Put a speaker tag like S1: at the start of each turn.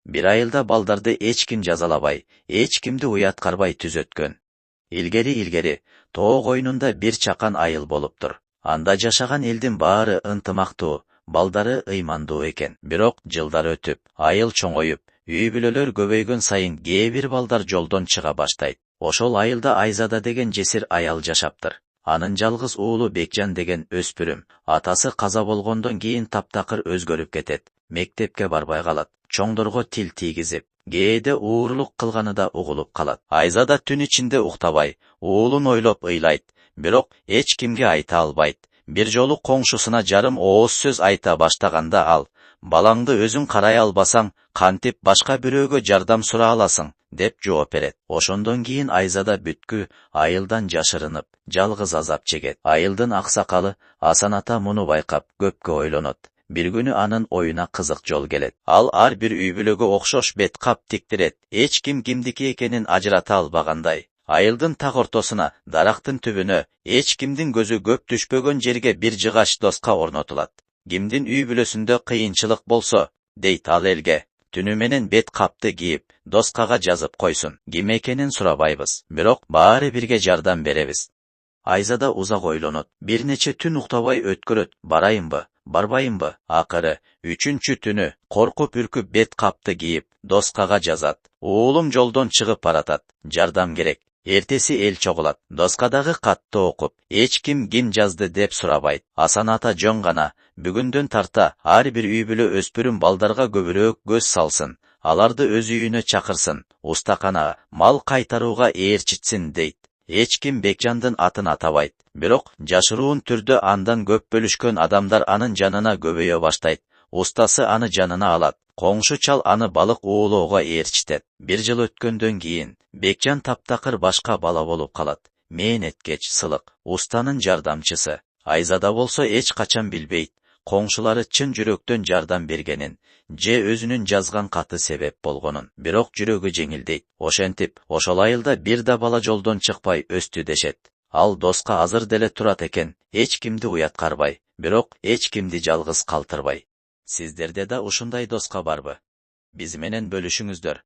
S1: Bir айылда балдарды эч ким жазалабай, эч кимди уяткарбай түзөткөн. Илгери, тоо койнунда бир чакан айыл болуптур. Анда жашаган элдин баары ынтымактуу, балдары ыймандуу экен. Бирок жылдар өтүп, айыл чоңоюп, үй бүлөлөр көбөйгөн сайын кээ бир балдар жолдон чыга баштайт. Ошол айылда Айзада деген жесир аял жашаптыр. Анын жалгыз уулу Бекжан деген өспүрүм. Атасы каза болгондон кийин таптакыр өзгөрүп кетет. Мектепке барбай калат. Чоңдорго тил тийгизип, кээде уурулук кылганы да угулуп калат. Айзада түн ичинде уктабай, уулун ойлоп ыйлайт. Бирок эч кимге айта албайт. Бир жолу коңшусуна жарым ооз сөз айта баштаганда ал: "Балаңды өзүң карай албасаң, кантип башка бирөөгө жардам сура аласың?" деп жооп берет. Ошондон кийин Айзада бүткү айылдан жашырынып, жалгыз азап чегет. Айылдын аксакалы Асан ата муну байкап көпкө ойлонот. Бир күнү анын оюна кызык жол келет. Ал ар бир үй бүлөгө окшош бет кап тиктирет. Эч ким кимдики экенин ажырата албагандай. Айылдын так ортосуна, дарактын түбүнө, эч кимдин көзү көп түшпөгөн жерге бир жыгач доска орнотулат. Кимдин үй бүлөсүндө кыйынчылык болсо, дейт ал элге, түнү менен бет капты кийип, доскага жазып койсун. Ким экенин сурабайбыз, бирок баары бирге жардам беребиз. Айзада узак ойлонот. Бир нече түн уктабай өткөрөт. Барайынбы, барбайынбы? Акыры 3-чү түнү коркуп үркүп бет капты кийип, доскага жазат. Уулум жолдон чыгып баратат. Жардам керек. Эртеси эл чогулат. Доскадагы катты окуп, эч ким жазды деп сурабайт. Асан ата жөн гана бүгүндөн тарта ар бир үй бүлө өспүрүм балдарга көбүрөөк көз салсын. Аларды өз үйүнө чакырсын, устаканага, мал кайтарууга ээрчитсин дейт. Эч ким Бекжандын атын атабайт. Бирок жашыруун түрдө андан көп бөлүшкөн адамдар анын жанына көбөйө баштайт. Устасы аны жанына алат. Коңшу чал аны балык уулоого ээрчитет. Бир жыл өткөндөн кийин Бекжан таптакыр башка бала болуп калат. Мээнеткеч, сылык, устанын жардамчысы. Айзада болсо эч качан билбейт. Коңшулары чын жүрөктөн жардам бергенин, же өзүнүн жазган каты себеп болгонун. Бирок жүрөгү жеңилдейт. Ошентип, ошол айылда бир да бала жолдон чыкпай өстү дешет. Ал доска азыр деле турат экен, эч кимди уяткарбай, бирок эч кимди жалгыз калтырбай. Сиздерде да ушундай доска барбы? Биз менен бөлүшүңүздөр.